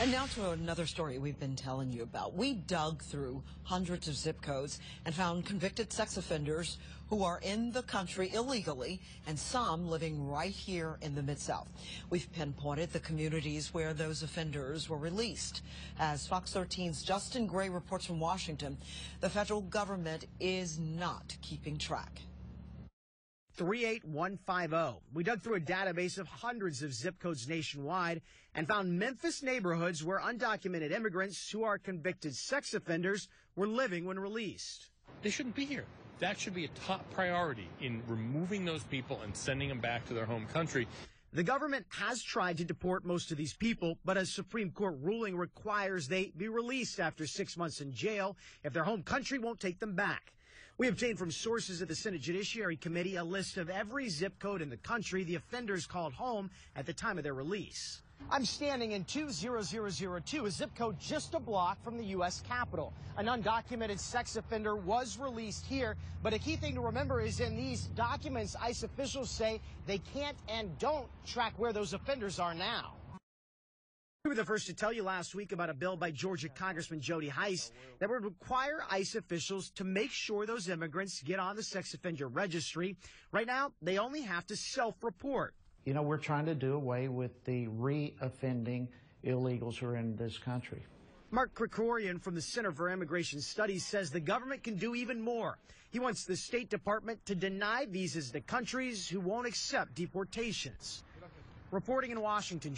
And now to another story we've been telling you about. We dug through hundreds of zip codes and found convicted sex offenders who are in the country illegally and some living right here in the Mid-South. We've pinpointed the communities where those offenders were released. As Fox 13's Justin Gray reports from Washington, the federal government is not keeping track. 38150. We dug through a database of hundreds of zip codes nationwide and found Memphis neighborhoods where undocumented immigrants who are convicted sex offenders were living when released. They shouldn't be here. That should be a top priority in removing those people and sending them back to their home country. The government has tried to deport most of these people, but a Supreme Court ruling requires they be released after 6 months in jail if their home country won't take them back. We obtained from sources at the Senate Judiciary Committee a list of every zip code in the country the offenders called home at the time of their release. I'm standing in 20002, a zip code just a block from the U.S. Capitol. An undocumented sex offender was released here, but a key thing to remember is in these documents, ICE officials say they can't and don't track where those offenders are now. We were the first to tell you last week about a bill by Georgia Congressman Jody Hice that would require ICE officials to make sure those immigrants get on the sex offender registry. Right now, they only have to self-report. You know, we're trying to do away with the re-offending illegals who are in this country. Mark Krikorian from the Center for Immigration Studies says the government can do even more. He wants the State Department to deny visas to countries who won't accept deportations. Reporting in Washington,